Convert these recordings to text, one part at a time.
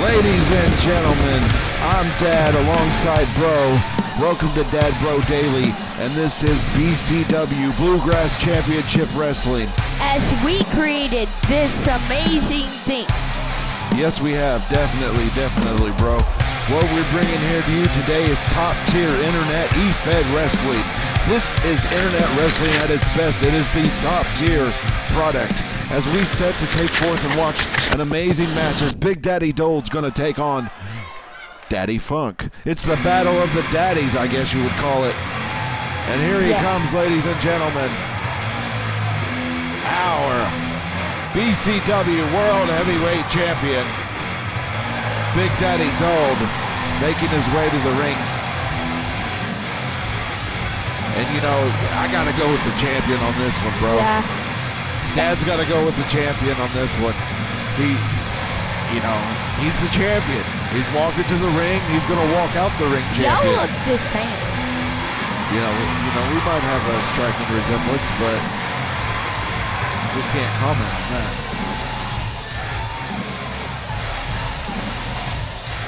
Ladies and gentlemen, I'm Dad alongside Bro. Welcome to Dad Bro Daily, and this is BCW Bluegrass Championship Wrestling. As we created this amazing thing. Yes, we have. Definitely, bro. What we're bringing here to you today is top-tier internet e-fed wrestling. This is internet wrestling at its best. It is the top-tier product. As we set to take forth and watch an amazing match as Big Daddy Dole's going to take on Daddy Funk. It's the battle of the daddies, I guess you would call it. And here he comes, ladies and gentlemen. Our BCW World Heavyweight Champion, Big Daddy Dole, making his way to the ring. And you know, I gotta go with the champion on this one, bro. Yeah. Dad's gotta go with the champion on this one. He's the champion. He's walking to the ring. He's gonna walk out the ring champion. Y'all look the same. You know, we might have a striking resemblance, but we can't comment on that.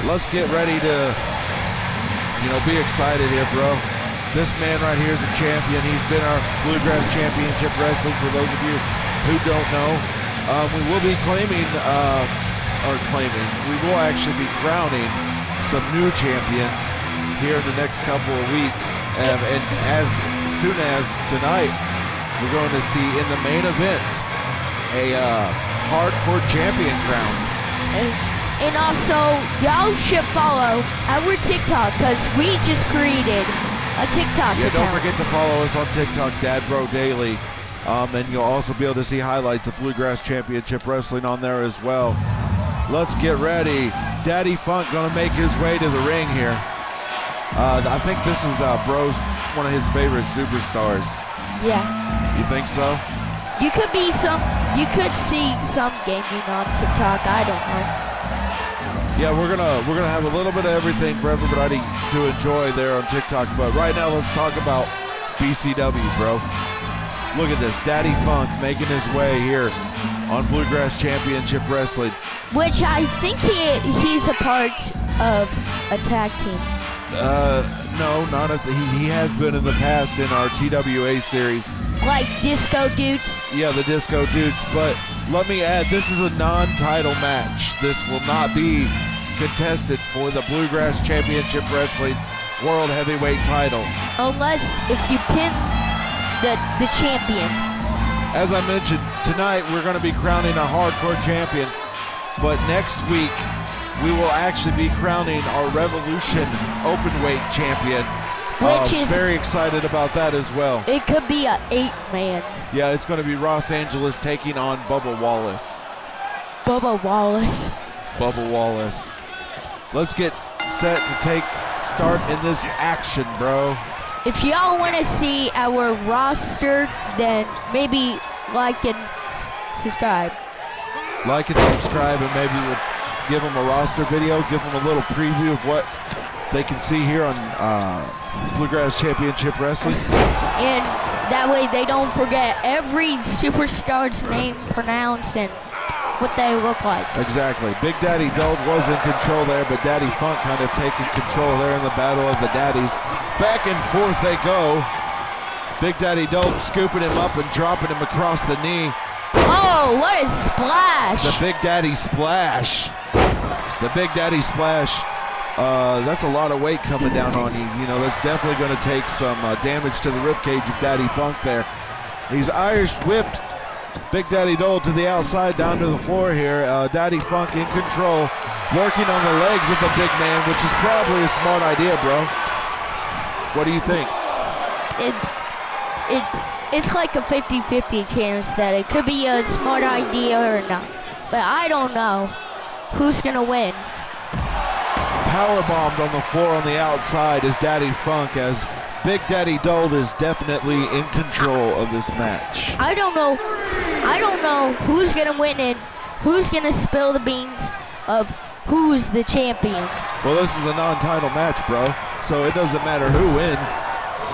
Let's get ready to, be excited here, bro. This man right here is a champion. He's been our Bluegrass Championship Wrestling, for those of you who don't know. We will be we will actually be crowning some new champions here in the next couple of weeks. And as soon as tonight, we're going to see in the main event a hardcore champion crown. And also, y'all should follow our TikTok because we just created a TikTok account. Don't forget to follow us on TikTok, Dad Bro Daily. And you'll also be able to see highlights of Bluegrass Championship Wrestling on there as well. Let's get ready. Daddy Funk gonna make his way to the ring here. I think this is Bro's one of his favorite superstars. Yeah. You think so? You could see some gaming on TikTok. I don't know. Yeah, we're gonna have a little bit of everything for everybody to enjoy there on TikTok. But right now, let's talk about BCW, bro. Look at this, Daddy Funk making his way here on Bluegrass Championship Wrestling. Which I think he's a part of a tag team. No, not he has been in the past in our TWA series. Like Disco Dudes? Yeah, the Disco Dudes. But let me add, this is a non-title match. This will not be contested for the Bluegrass Championship Wrestling World Heavyweight title. Unless if you pin the champion. As I mentioned, tonight we're going to be crowning a hardcore champion. But next week, we will actually be crowning our Revolution Openweight champion. Which is very excited about that as well. It could be an 8-man. Yeah, it's going to be Los Angeles taking on Bubba Wallace. Bubba Wallace. Let's get set to start in this action, bro. If y'all want to see our roster, then maybe like and subscribe. Like and subscribe, and maybe we'll give them a roster video, give them a little preview of what they can see here on Bluegrass Championship Wrestling. And that way they don't forget every superstar's name pronounced and what they look like. Exactly. Big Daddy Dole was in control there, but Daddy Funk kind of taking control there in the battle of the daddies. Back and forth they go. Big Daddy Dole scooping him up and dropping him across the knee. Oh, what a splash! The Big Daddy Splash. That's a lot of weight coming down on you. That's definitely going to take some damage to the ribcage of Daddy Funk there. He's Irish whipped Big Daddy Dole to the outside, down to the floor here. Daddy Funk in control, working on the legs of the big man, which is probably a smart idea, bro. What do you think? It's like a 50-50 chance that it could be a smart idea or not. But I don't know who's going to win. Powerbombed on the floor on the outside is Daddy Funk, as Big Daddy Dole is definitely in control of this match. I don't know who's going to win and who's going to spill the beans of who's the champion. Well, this is a non-title match, bro, so it doesn't matter who wins.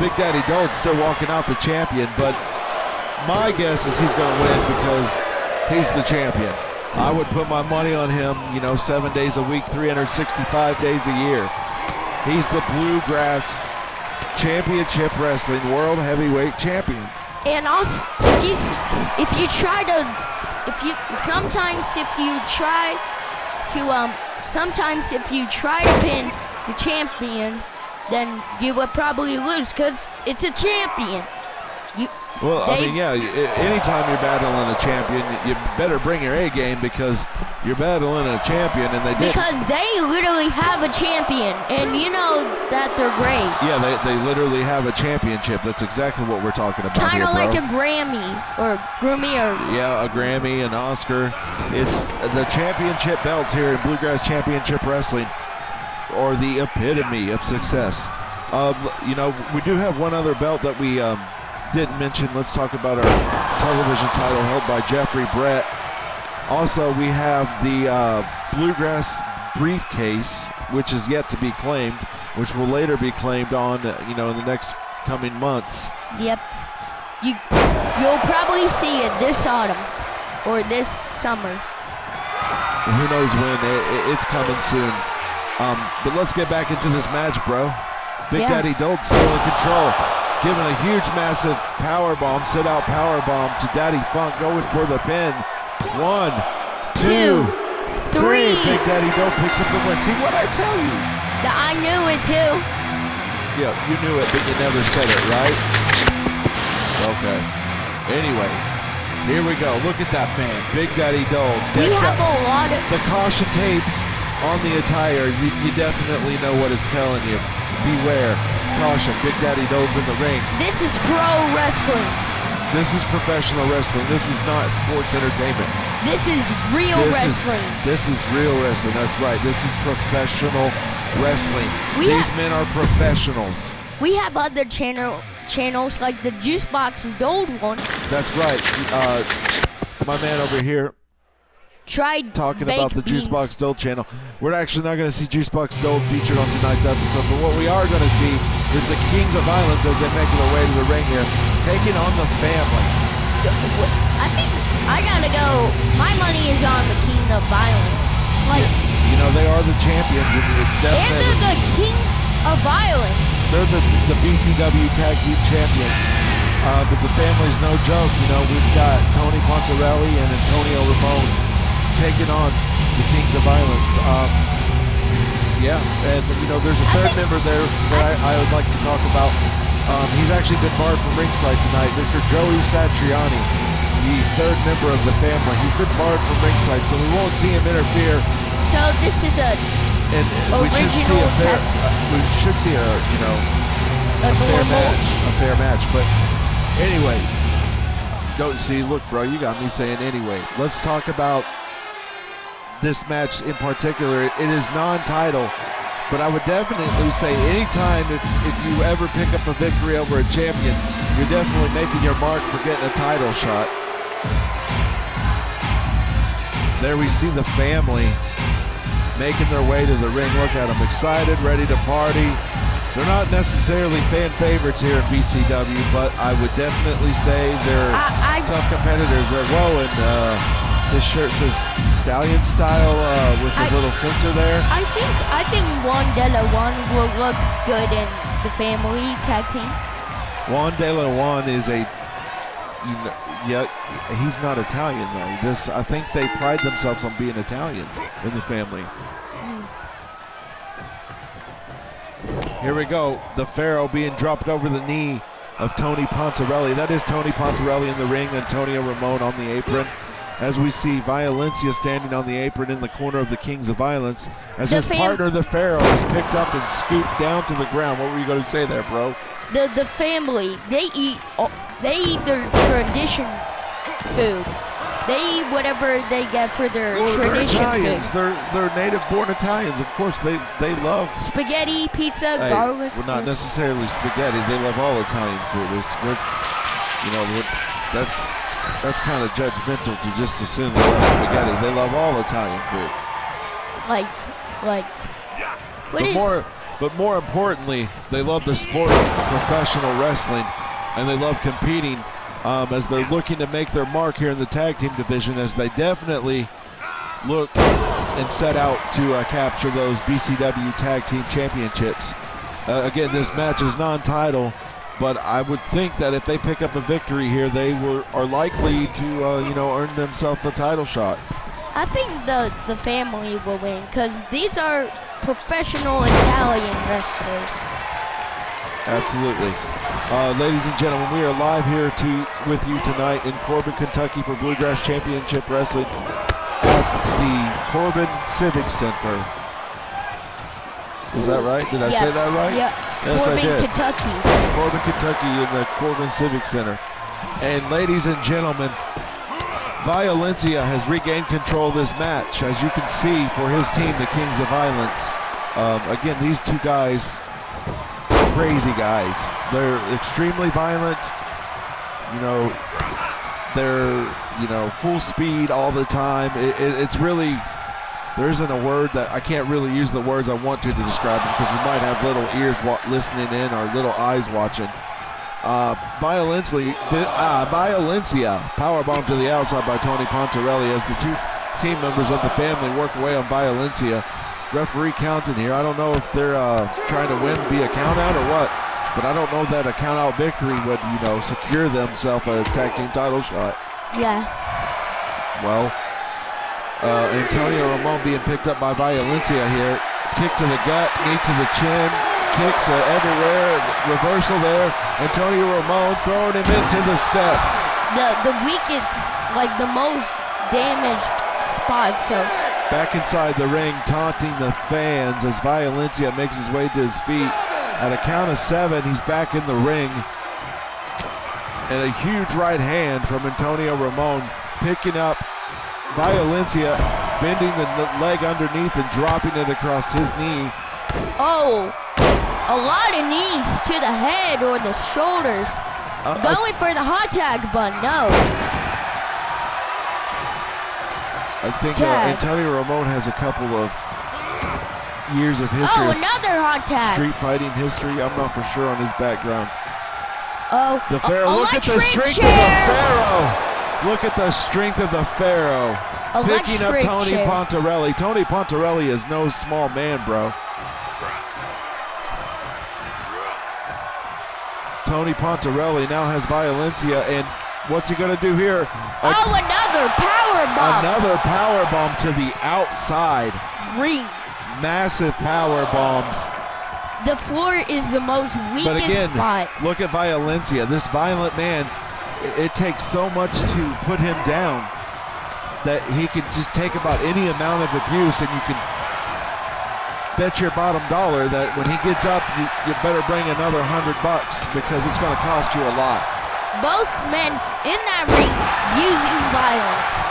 Big Daddy Dole's still walking out the champion, but my guess is he's going to win because he's the champion. I would put my money on him, 7 days a week, 365 days a year. He's the Bluegrass Championship Wrestling World Heavyweight Champion. And also, sometimes if you try to pin the champion, then you would probably lose because it's a champion. Anytime you're battling a champion, you better bring your A game because you're battling a champion, and they did. Because they literally have a champion, and you know that they're great. Yeah, they literally have a championship. That's exactly what we're talking about. Kind of like a Grammy or Grammy or. Yeah, a Grammy, an Oscar. It's the championship belts here in Bluegrass Championship Wrestling, or the epitome of success. We do have one other belt that we didn't mention. Let's talk about our television title held by Jeffrey Brett. Also, we have the Bluegrass briefcase, which is yet to be claimed, which will later be claimed on, in the next coming months. Yep. You'll probably see it this autumn or this summer. Who knows when? It's coming soon. But let's get back into this match, bro. Big Daddy Dold's still in control. Giving a huge, massive power bomb, sit-out power bomb to Daddy Funk, going for the pin. 1, 2, 3. Big Daddy Dold picks up the win. See what I tell you? I knew it too. Yeah, you knew it, but you never said it, right? Okay. Anyway, here we go. Look at that man, Big Daddy Dold. We have a lot of the caution tape on the attire. You definitely know what it's telling you. Beware. Caution, Big Daddy Dold's in the ring. This is pro wrestling. This is professional wrestling. This is not sports entertainment. This is real wrestling. This is real wrestling, that's right. This is professional wrestling. These men are professionals. We have other channels like the Juicebox Dold one. That's right. My man over here tried talking about the Juicebox Dold channel. We're actually not going to see Juicebox Dold featured on tonight's episode, but what we are going to see is the Kings of Violence as they make their way to the ring here, taking on the family. I think I gotta go. My money is on the King of Violence. They are the champions, and it's definitely. And they're the King of Violence. They're the BCW Tag Team Champions. But the family's no joke. We've got Tony Pontarelli and Antonio Ramon taking on the Kings of Violence. There's a third member there that I would like to talk about. He's actually been barred from ringside tonight, Mr. Joey Satriani, the third member of the family. He's been barred from ringside, so we won't see him interfere. So this is a original tag team. We should see a fair match. But anyway, don't see. Look, bro, you got me saying anyway. Let's talk about this match in particular. It is non-title, but I would definitely say anytime if you ever pick up a victory over a champion, you're definitely making your mark for getting a title shot. There we see the family making their way to the ring. Look at them, excited, ready to party. They're not necessarily fan favorites here in BCW, but I would definitely say they're tough competitors. His shirt says Stallion Style with a little sensor there. I think Juan De La Juan will look good in the family tag team. Juan De La Juan is he's not Italian though. I think they pride themselves on being Italian in the family. Here we go. The Pharaoh being dropped over the knee of Tony Pontarelli. That is Tony Pontarelli in the ring, Antonio Ramon on the apron. As we see Violencia standing on the apron in the corner of the Kings of Violence, as his partner, the Pharaoh, is picked up and scooped down to the ground. What were you going to say there, bro? The family, they eat their tradition food. They eat whatever they get for their tradition they're Italians. food. They're native-born Italians. Of course, they love spaghetti, pizza, garlic. Well, not necessarily spaghetti. They love all Italian food. That's kind of judgmental to just assume they love spaghetti. They love all Italian food. But more importantly, they love the sport of professional wrestling, and they love competing as they're looking to make their mark here in the tag team division, as they definitely look and set out to capture those BCW Tag Team Championships. Again, this match is non-title, but I would think that if they pick up a victory here, they are likely to earn themselves a title shot. I think the family will win because these are professional Italian wrestlers. Absolutely. Ladies and gentlemen, we are live here with you tonight in Corbin, Kentucky for Bluegrass Championship Wrestling at the Corbin Civic Center. Is that right? Did I say that right? Yeah. Yes, Corbin, I did. Kentucky. Corbin, Kentucky in the Corbin Civic Center. And ladies and gentlemen, Violencia has regained control of this match, as you can see, for his team, the Kings of Violence. Again, these two guys, crazy guys. They're extremely violent. They're full speed all the time. It's really, there isn't a word that I can't really use the words I want to describe them, because we might have little ears listening in or little eyes watching. Violencia, powerbomb to the outside by Tony Pontarelli as the two team members of the family work away on Violencia. Referee counting here. I don't know if they're trying to win via countout or what, but I don't know that a countout victory would, secure themselves a tag team title shot. Yeah. Well, Antonio Ramon being picked up by Violencia here. Kick to the gut, knee to the chin. Kicks everywhere, reversal there. Antonio Ramon throwing him into the steps. The weakest, the most damaged spot. So back inside the ring, taunting the fans as Violencia makes his way to his feet. At a count of 7, he's back in the ring. And a huge right hand from Antonio Ramon, picking up Violencia, bending the leg underneath and dropping it across his knee. Oh. A lot of knees to the head or the shoulders. Going for the hot tag, but no. I think Antonio Ramon has a couple of years of history. Oh, another hot tag. Street fighting history. I'm not for sure on his background. Oh, the Pharaoh. Look at the strength of the Pharaoh. Look at the strength of the Pharaoh. Picking up Tony Pontarelli. Tony Pontarelli is no small man, bro. Tony Pontarelli now has Violencia, and what's he going to do here? Another power bomb. Another power bomb to the outside. Ring. Massive power bombs. The floor is the most weakest but again, spot. Look at Violencia. This violent man, it takes so much to put him down that he can just take about any amount of abuse, and you can bet your bottom dollar that when he gets up, you better bring another $100 because it's going to cost you a lot. Both men in that ring using violence.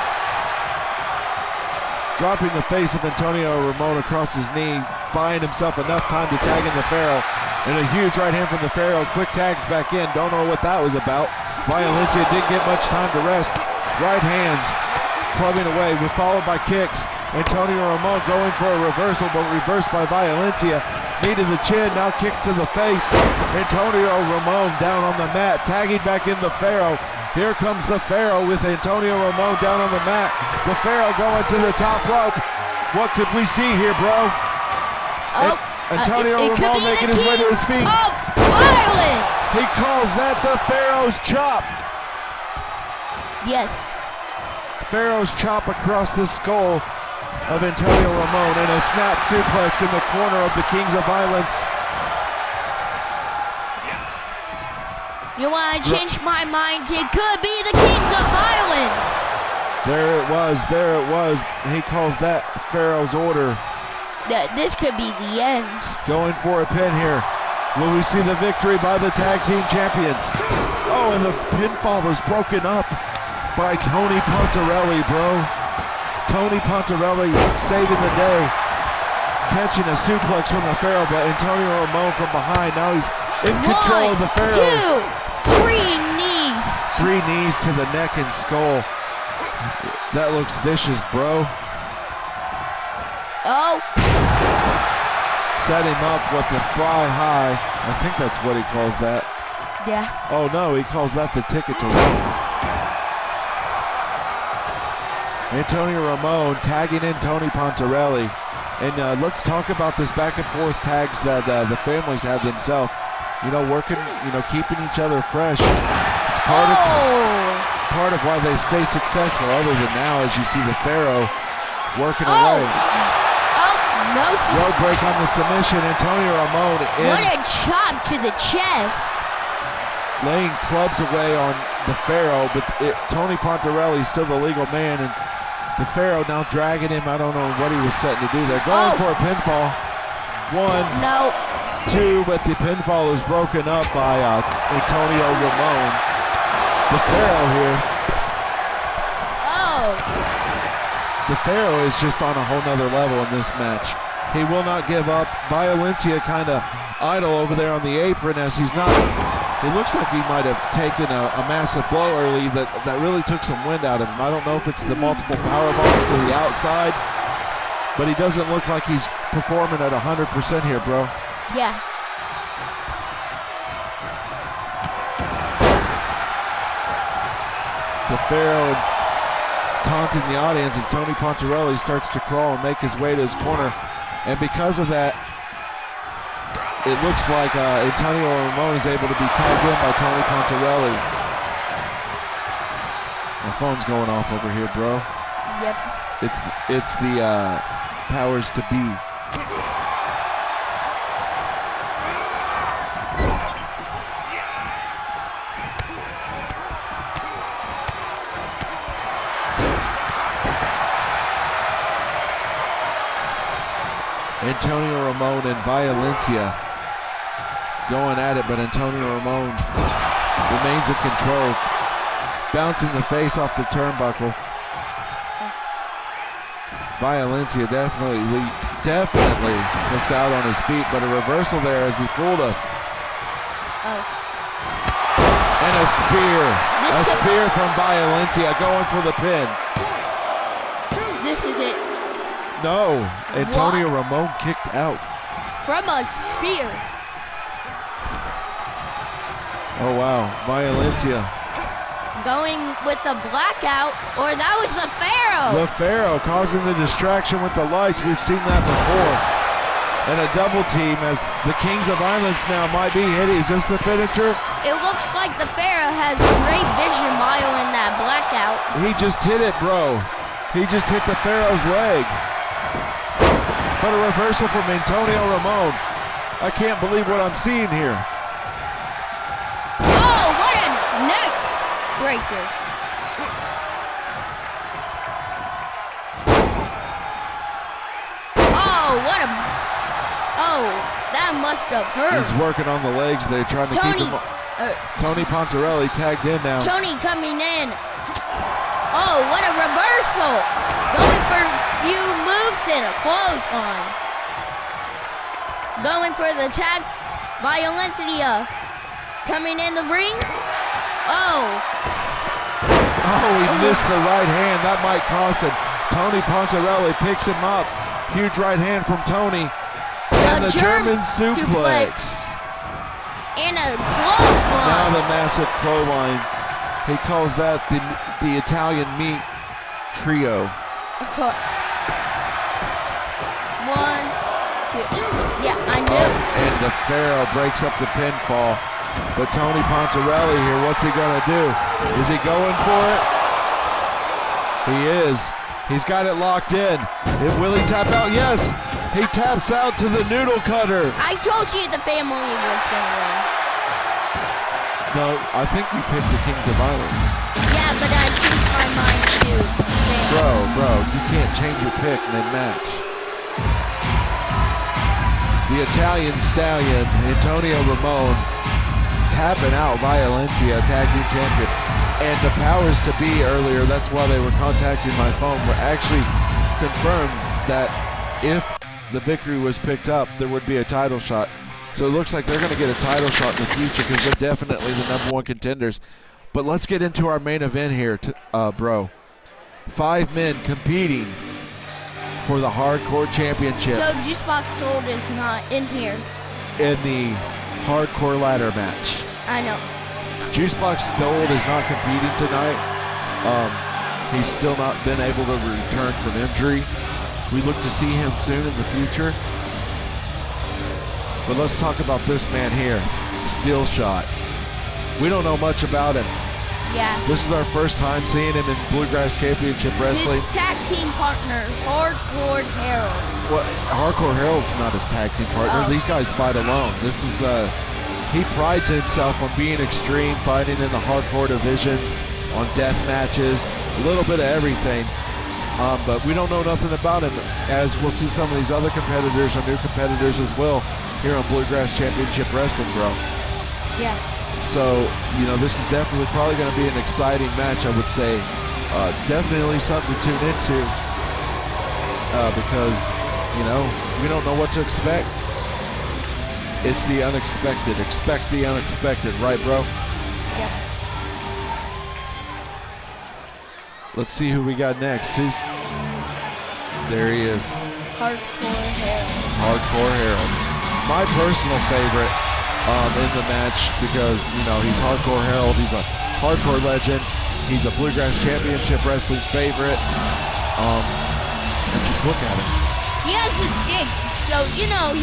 Dropping the face of Antonio Ramon across his knee, buying himself enough time to tag in the Pharaoh. And a huge right hand from the Pharaoh. Quick tags back in. Don't know what that was about. Violencia didn't get much time to rest. Right hands clubbing away, followed by kicks. Antonio Ramon going for a reversal, but reversed by Violencia. Knee to the chin, now kicks to the face. Antonio Ramon down on the mat, tagging back in the Pharaoh. Here comes the Pharaoh with Antonio Ramon down on the mat. The Pharaoh going to the top rope. What could we see here, bro? Antonio Ramon making his way to his feet. Violence! He calls that the Pharaoh's chop. Yes. Pharaoh's chop across the skull of Antonio Ramon, and a snap suplex in the corner of the Kings of Violence. You want to change my mind? It could be the Kings of Violence. There it was. He calls that Pharaoh's order. This could be the end. Going for a pin here. Will we see the victory by the tag team champions? Oh, and the pinfall is broken up by Tony Pontarelli, bro. Tony Pontarelli saving the day, catching a suplex from the Pharaoh, but Antonio Ramon from behind. Now he's in control of the Pharaoh. 1, 2, 3 knees. 3 knees to the neck and skull. That looks vicious, bro. Oh. Set him up with the fly high. I think that's what he calls that. Yeah. Oh no, he calls that the ticket to Rome. Antonio Ramon tagging in Tony Pontarelli. And let's talk about this back and forth tags that the families have themselves. You know, working, you know, keeping each other fresh. It's part of why they've stayed successful, other than now, as you see the Pharaoh working away. No. Road break on the submission. Antonio Ramon in. What a chop to the chest. Laying clubs away on the Pharaoh, but Tony Pontarelli is still the legal man, and the Pharaoh now dragging him. I don't know what he was setting to do there. Going for a pinfall. 1, No. 2, but the pinfall is broken up by Antonio Ramon. The Pharaoh here. The Pharaoh is just on a whole nother level in this match. He will not give up. Violencia kind of idle over there on the apron, as he's not. It looks like he might have taken a massive blow early that really took some wind out of him. I don't know if it's the multiple power bombs to the outside, but he doesn't look like he's performing at 100% here, bro. Yeah. The Pharaoh taunting the audience as Tony Pontarelli starts to crawl and make his way to his corner. And because of that, it looks like Antonio Ramon is able to be tagged in by Tony Pontarelli. My phone's going off over here, bro. Yep. It's the powers to be. Antonio Ramon and Violencia going at it, but Antonio Ramon remains in control, bouncing the face off the turnbuckle. Violencia definitely looks out on his feet, but a reversal there as he fooled us. And a spear. A spear from Violencia going for the pin. This is it. No, Antonio Ramon kicked out. From a spear. Oh, wow. Violencia. Going with the blackout, or that was the Pharaoh. The Pharaoh causing the distraction with the lights. We've seen that before. And a double team as the Kings of Violence now might be hit. Is this the finisher? It looks like the Pharaoh has great vision while in that blackout. He just hit it, bro. He just hit the Pharaoh's leg. But a reversal from Antonio Ramon. I can't believe what I'm seeing here. Oh, what a neck breaker. Oh, that must have hurt. He's working on the legs. They're trying to keep him. Tony Pontarelli tagged in now. Tony coming in. Oh, what a reversal. Going for a few moves and a clothesline. Going for the tag. Violencia coming in the ring. Oh, he missed the right hand. That might cost him. Tony Pontarelli picks him up. Huge right hand from Tony. And the German suplex. And a clothesline. Now the massive clothesline. He calls that the Italian meat trio. 1, 2. Yeah, I knew. And the Pharaoh breaks up the pinfall. But Tony Pontarelli here, what's he gonna do? Is he going for it? He is. He's got it locked in. Will he tap out? Yes. He taps out to the noodle cutter. I told you the family was gonna win. No, I think you picked the Kings of Violence. Yeah, but I changed my mind too. Bro, you can't change your pick mid-match. The Italian Stallion, Antonio Ramon, tapping out Violencia, tag team champion. And the powers to be earlier, that's why they were contacting my phone, were actually confirmed that if the victory was picked up, there would be a title shot. So it looks like they're going to get a title shot in the future because they're definitely the #1 contenders. But let's get into our main event here, bro. 5 men competing for the Hardcore Championship. So Juicebox Sold is not in here. In the Hardcore Ladder match. I know. Juicebox Gold is not competing tonight. He's still not been able to return from injury. We look to see him soon in the future. But let's talk about this man here, Steel Shot. We don't know much about him. Yeah. This is our first time seeing him in Bluegrass Championship Wrestling. His tag team partner, Hardcore Harold. Well, Hardcore Harold's not his tag team partner. Oh. These guys fight alone. This is, he prides himself on being extreme, fighting in the hardcore divisions, on death matches, a little bit of everything. But we don't know nothing about him, as we'll see some of these other competitors or new competitors as well here on Bluegrass Championship Wrestling, bro. Yeah. So, you know, this is definitely probably going to be an exciting match, I would say. Definitely something to tune into because, you know, we don't know what to expect. It's the unexpected. Expect the unexpected, right, bro? Yep. Let's see who we got next. There he is. Hardcore Harold. Hardcore Harold. My personal favorite in the match because, you know, he's Hardcore Harold. He's a hardcore legend. He's a Bluegrass Championship Wrestling favorite. And just look at him. He has a stick, so, you know,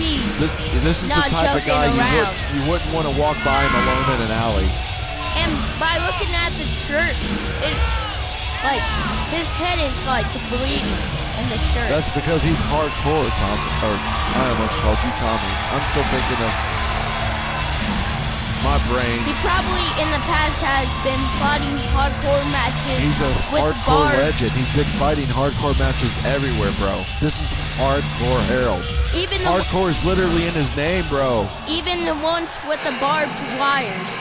This is the not type of guy joking you wouldn't want to walk by him alone in an alley. And by looking at the shirt, like, his head is, like, bleeding in the shirt. That's because he's hardcore, Tom. Or I almost called you Tommy. I'm still thinking of my brain. He probably, in the past, has been fighting hardcore matches He's a with hardcore bars. legend. He's been fighting hardcore matches everywhere, bro. This is Hardcore Harold. Even the, Hardcore is literally in his name, bro. even the ones with the barbed wires.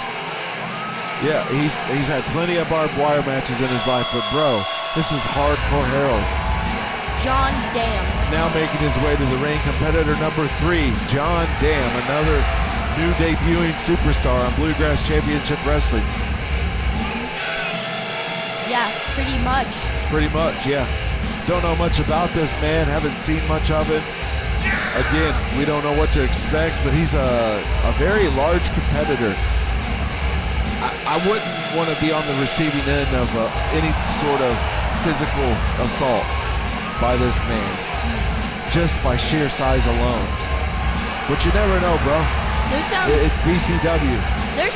Yeah, he's had plenty of barbed wire matches in his life, but bro, this is Hardcore Harold. John Dam. Now making his way to the ring, competitor number 3, John Dam, another new debuting superstar on Bluegrass Championship Wrestling. Yeah, pretty much. Pretty much, yeah. Don't know much about this man, haven't seen much of it. Again, we don't know what to expect, but he's a very large competitor. I wouldn't want to be on the receiving end of any sort of physical assault by this man, just by sheer size alone. But you never know, bro. It's BCW.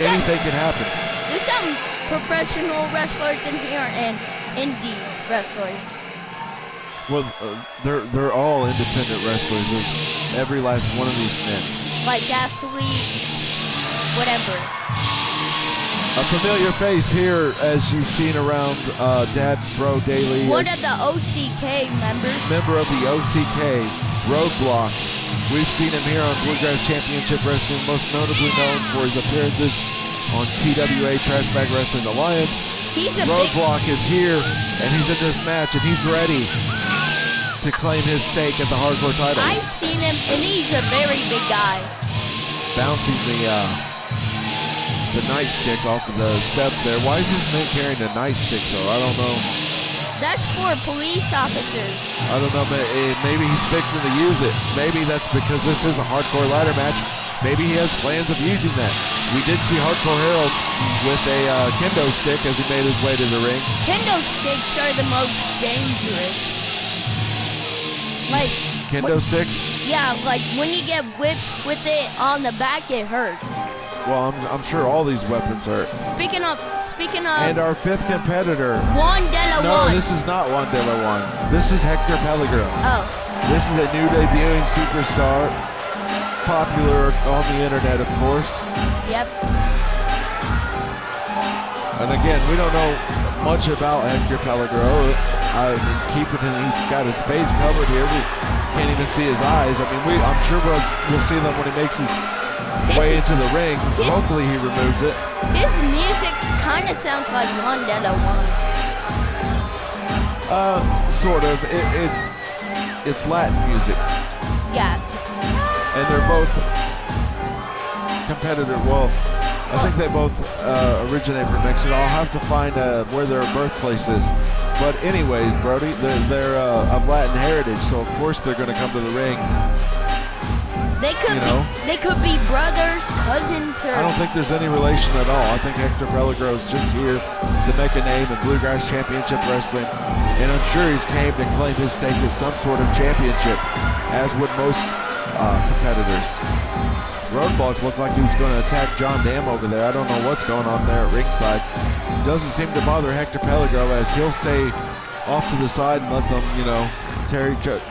Anything can happen. There's some professional wrestlers in here and indie wrestlers. Well, they're all independent wrestlers. There's every last one of these men. Like athletes, whatever. A familiar face here, as you've seen around Dad Bro Daily. One of the OCK members. Member of the OCK, Roadblock. We've seen him here on Bluegrass Championship Wrestling, most notably known for his appearances on TWA Trash Bag Wrestling Alliance. Roadblock is here, and he's in this match, and he's ready to claim his stake at the hardcore title. I've seen him, and he's a very big guy. Bouncing the nightstick off of the steps there. Why is this man carrying a nightstick though? I don't know. That's for police officers. I don't know. Maybe he's fixing to use it. Maybe that's because this is a hardcore ladder match. Maybe he has plans of using that. We did see Hardcore Harold with a kendo stick as he made his way to the ring. Kendo sticks are the most dangerous. Like Kendo sticks? Yeah, like when you get whipped with it on the back, it hurts. Well, I'm sure all these weapons hurt. Speaking of. And our 5th competitor. Juan De La No, this is not Juan De La Juan. This is Hector Pellegrin. Oh. This is a new debuting superstar. Popular on the internet, of course. Yep. And again, we don't know much about Hector Pellegrin. I mean, he's got his face covered here. We can't even see his eyes. I mean, I'm sure we'll see them when he makes his way into the ring. Hopefully he removes it. His music kind of sounds like Juan De La Juan. Sort of. It's Latin music. Yeah. And they're both competitor. Well, I think they both originate from Mexico. I'll have to find where their birthplace is. But anyways, Brody, they're of Latin heritage, so of course they're going to come to the ring They could be brothers, cousins, or... I don't think there's any relation at all. I think Hector Pellegro is just here to make a name in Bluegrass Championship Wrestling, and I'm sure he's came to claim his stake as some sort of championship, as would most competitors. Roadblock looked like he was going to attack John Dam over there. I don't know what's going on there at ringside. Doesn't seem to bother Hector Pellegro, as he'll stay off to the side and let them,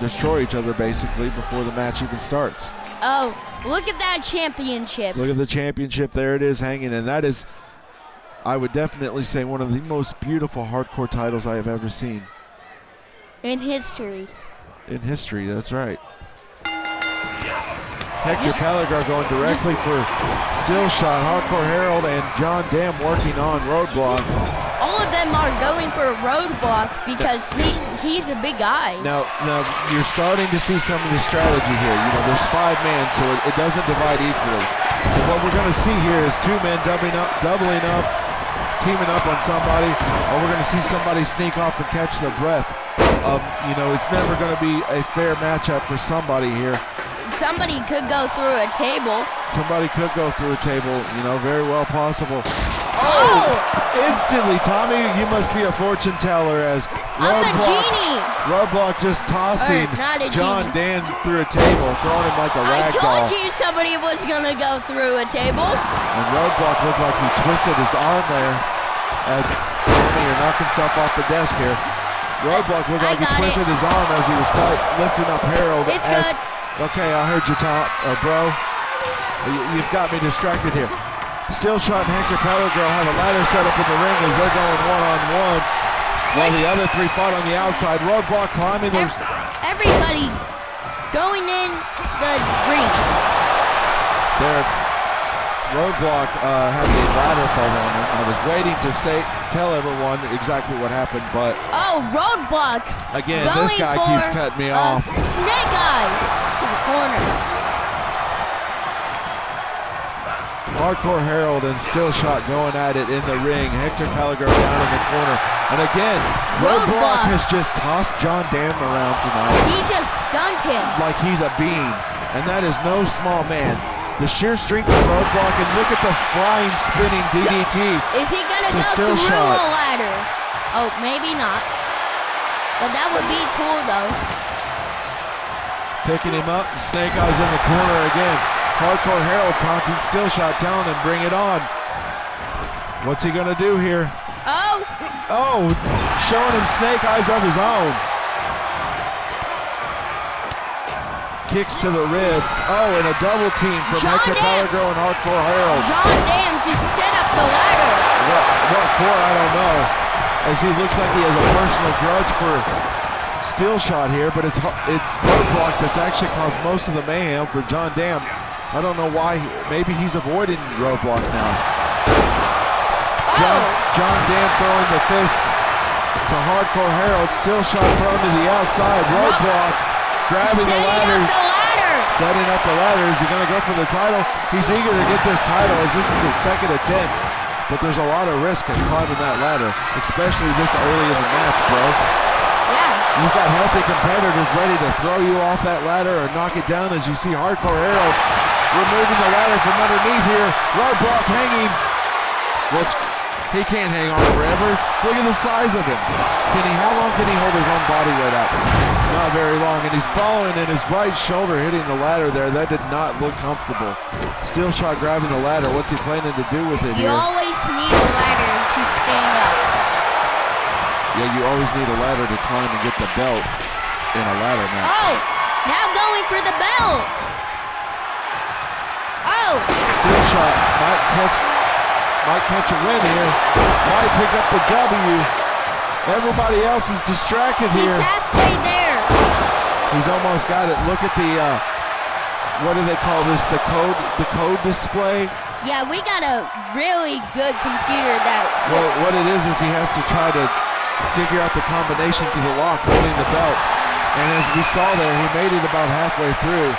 destroy each other basically before the match even starts. Oh, look at that championship. Look at the championship. There it is hanging, and that is, I would definitely say, one of the most beautiful hardcore titles I have ever seen. In history. In history, that's right. Hector Pellegro going directly for still shot. Hardcore Harold and John Dam working on Roadblock. All of them are going for a Roadblock because he's a big guy. Now you're starting to see some of the strategy here. There's 5 men, so it doesn't divide equally. So what we're going to see here is 2 men doubling up, teaming up on somebody, or we're going to see somebody sneak off and catch their breath. It's never going to be a fair matchup for somebody here. Somebody could go through a table. Somebody could go through a table, very well possible. Oh! Instantly, Tommy, you must be a fortune teller, as I'm a genie. Roadblock just tossing John Dan through a table, throwing him like a rag doll. I told you somebody was going to go through a table. And Roadblock looked like he twisted his arm there. As Tommy, you're knocking stuff off the desk here. Roadblock looked like he twisted his arm as he was lifting up Harold. It's good. Okay, I heard you, bro. You've got me distracted here. Still shot and Hector Pellegro have a ladder set up in the ring as they're going one-on-one. While the other 3 fought on the outside. Roadblock climbing. Everybody going in the ring. There, Roadblock had the ladder fall on him. I was waiting to tell everyone exactly what happened, but... Oh, Roadblock. Again, this guy keeps cutting me off. Snake Eyes to the corner. Hardcore Harold and Still Shot going at it in the ring. Hector Pellegro down in the corner. And again, Roadblock has just tossed John Dam around tonight. He just stunned him. Like he's a bean. And that is no small man. The sheer strength of Roadblock, and look at the flying, spinning DDT. Is he going to go through a ladder? Oh, maybe not. But that would be cool, though. Picking him up, Snake Eyes in the corner again. Hardcore Harold taunting Still Shot, telling him, bring it on. What's he going to do here? Oh, showing him Snake Eyes of his own. Kicks to the ribs. Oh, and a double team from Hector Pellegro and Hardcore Harold. John Dam just set up the ladder. What for, I don't know. As he looks like he has a personal grudge for Still Shot here, but it's Roadblock that's actually caused most of the mayhem for John Dam. I don't know why. Maybe he's avoiding Roadblock now. John Dam throwing the fist to Hardcore Harold. Still Shot thrown to the outside. Roadblock grabbing the ladder. Setting up the ladder. Is he going to go for the title? He's eager to get this title as this is his 2nd attempt. But there's a lot of risk in climbing that ladder, especially this early in the match, bro. Yeah. You've got healthy competitors ready to throw you off that ladder or knock it down, as you see Hardcore Harold removing the ladder from underneath here. Roadblock hanging. He can't hang on forever. Look at the size of him. How long can he hold his own body weight up? Not very long, and he's following in his right shoulder, hitting the ladder there. That did not look comfortable. Still Shot grabbing the ladder. What's he planning to do with it here? You always need a ladder to stand up. Yeah, you always need a ladder to climb and get the belt in a ladder match. Oh, now going for the belt. Oh. Still Shot might catch a win here. Might pick up the W. Everybody else is distracted here. He's halfway there. He's almost got it. Look at the, what do they call this? The code display? Yeah, we got a really good computer that... Well, what it is he has to try to figure out the combination to the lock holding the belt. And as we saw there, he made it about halfway through.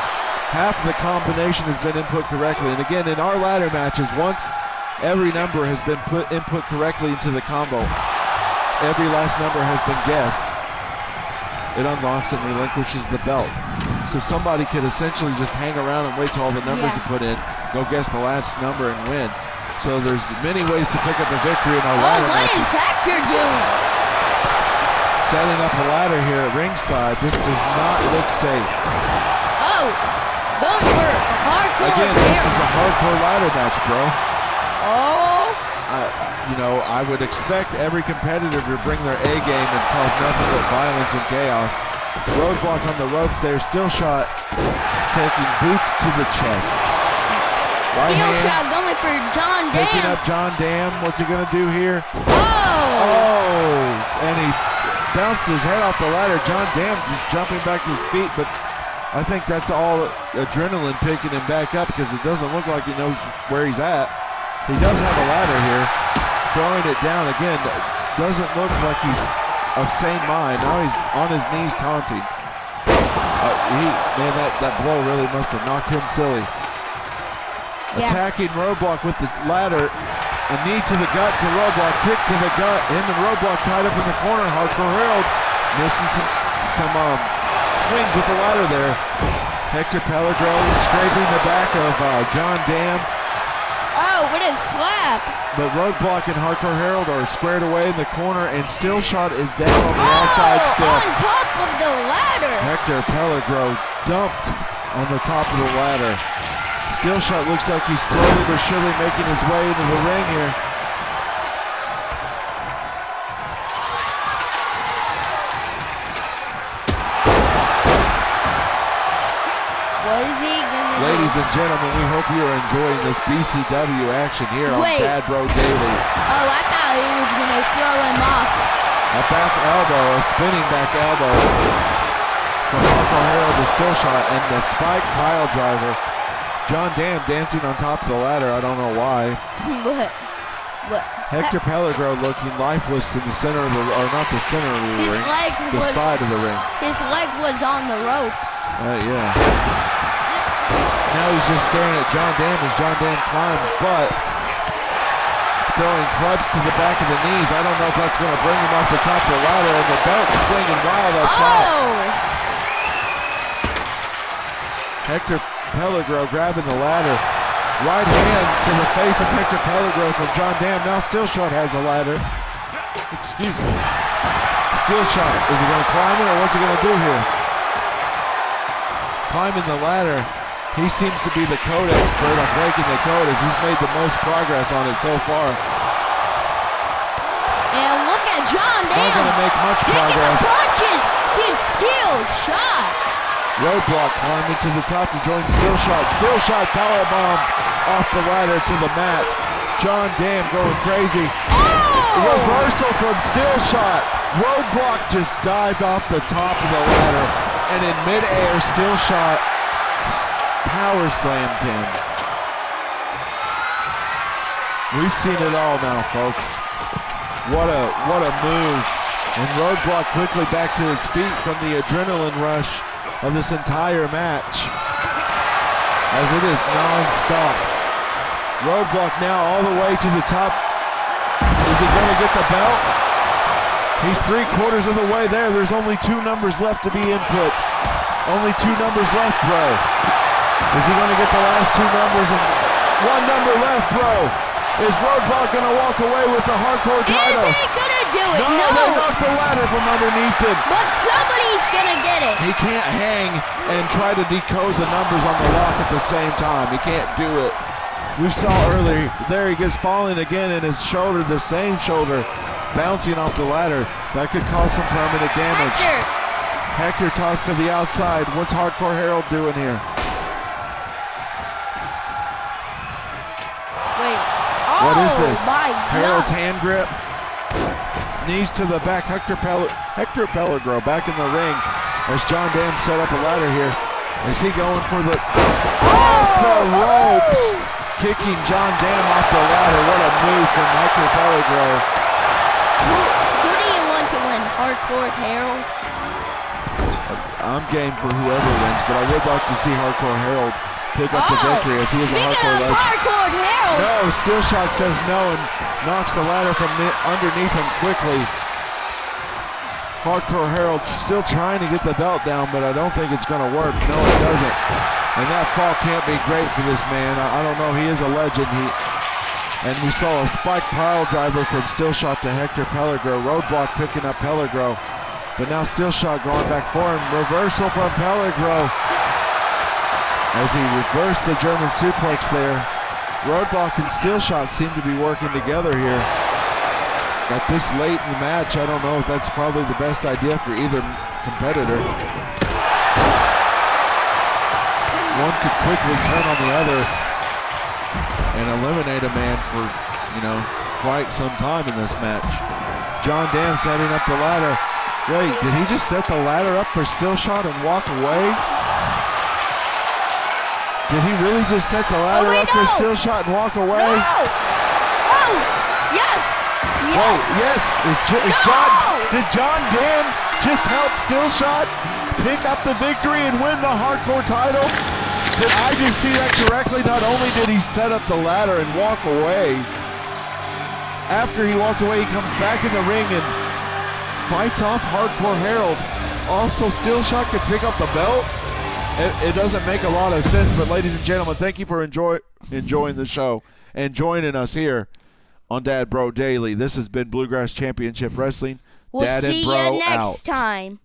Half of the combination has been input correctly. And again, in our ladder matches, once every number has been input correctly into the combo, every last number has been guessed, it unlocks and relinquishes the belt. So somebody could essentially just hang around and wait till all the numbers are put in, go guess the last number and win. So there's many ways to pick up a victory in our ladder matches. What is Hector doing? Setting up a ladder here at ringside. This does not look safe. Oh, going for hardcore. Again, this is a hardcore ladder match, bro. Oh. I would expect every competitor to bring their A game and cause nothing but violence and chaos. Roadblock on the ropes there. Still shot taking boots to the chest. Right Steel hand, shot going for John Dam. picking up John Dam. What's he going to do here? Oh! And he bounced his head off the ladder. John Dam just jumping back to his feet, but I think that's all adrenaline picking him back up because it doesn't look like he knows where he's at. He does have a ladder here. Throwing it down again. Doesn't look like he's of sane mind. Now he's on his knees taunting. That blow really must have knocked him silly. Yeah. Attacking Roadblock with the ladder. A knee to the gut to Roadblock. Kick to the gut. Him and Roadblock tied up in the corner. Hardcore Harold missing some swings with the ladder there. Hector Pellegrin scraping the back of John Dam. Oh, what a slap. But Roadblock and Hardcore Harold are squared away in the corner, and Still Shot is down on the outside step. On top of the ladder. Hector Pellegrin dumped on the top of the ladder. Still Shot looks like he's slowly but surely making his way into the ring here. What is he gonna do? Ladies and gentlemen, we hope you are enjoying this BCW action here on Bad Bro Daily. Oh, I thought he was gonna throw him off. A back elbow, a spinning back elbow from Hardcore Harold to Still Shot, and the spike pile driver. John Dam dancing on top of the ladder. I don't know why. What? Hector Pellegrin looking lifeless in the center of the, or not the center of the ring, the side of the ring. His leg was on the ropes. Yeah. Now he's just staring at John Dam as John Dam climbs, but throwing clubs to the back of the knees. I don't know if that's going to bring him off the top of the ladder, and the belt swinging wild up top. Hector Pellegrin grabbing the ladder. Right hand to the face of Hector Pellegrin from John Dam. Now Still Shot has a ladder. Excuse me. Still Shot. Is he going to climb it or what's he going to do here? Climbing the ladder. He seems to be the code expert on breaking the code as he's made the most progress on it so far. And look at John Dam. Not going to make much progress. Taking the punches to Still Shot. Roadblock climbing to the top to join Still Shot. Still Shot powerbomb off the ladder to the mat. John Dam going crazy. Oh! Reversal from Still Shot. Roadblock just dived off the top of the ladder, and in midair, Still Shot power slammed him. We've seen it all now, folks. What a move. And Roadblock quickly back to his feet from the adrenaline rush of this entire match, as it is non-stop. Roadblock now all the way to the top. Is he going to get the belt? He's 3/4 of the way there. There's only 2 numbers left to be input. Only 2 numbers left, bro. Is he going to get the last 2 numbers? And 1 number left, bro. Is Roadblock going to walk away with the hardcore title? Is he going to do it? No, they knocked the ladder from underneath him. But somebody's going to get it. He can't hang and try to decode the numbers on the lock at the same time. He can't do it. We saw earlier, there he gets falling again, and his shoulder, the same shoulder, bouncing off the ladder. That could cause some permanent damage. Hector tossed to the outside. What's Hardcore Harold doing here? What is this? Harold's hand grip. Knees to the back. Hector Pellegrin back in the ring as John Dam set up a ladder here. Is he going for the off the ropes? Kicking John Dam off the ladder. What a move from Hector Pellegrin. Who do you want to win? Hardcore Harold? I'm game for whoever wins, but I would like to see Hardcore Harold pick up the victory as he is a hardcore legend. Hardcore Harold. No, Still Shot says no and knocks the ladder from underneath him quickly. Hardcore Harold still trying to get the belt down, but I don't think it's going to work. No, it doesn't. And that fall can't be great for this man. I don't know. He is a legend. And we saw a spike pile driver from Stillshot to Hector Pellegro. Roadblock picking up Pellegro. But now Stillshot going back for him. Reversal from Pellegro as he reversed the German suplex there. Roadblock and Stillshot seem to be working together here. At this late in the match, I don't know if that's probably the best idea for either competitor. One could quickly turn on the other and eliminate a man for, quite some time in this match. John Dam setting up the ladder. Wait, did he just set the ladder up for Stillshot and walk away? Did he really just set the ladder up for Stillshot and walk away? No! Oh! Yes! Yes! Wait, yes! Did John Dam just help Stillshot pick up the victory and win the hardcore title? Did I just see that correctly? Not only did he set up the ladder and walk away, after he walked away, he comes back in the ring and fights off Hardcore Harold. Also, Stillshot could pick up the belt. It doesn't make a lot of sense, but ladies and gentlemen, thank you for enjoying the show and joining us here on Dad Bro Daily. This has been Bluegrass Championship Wrestling. We'll Dad see and Bro you next out. time.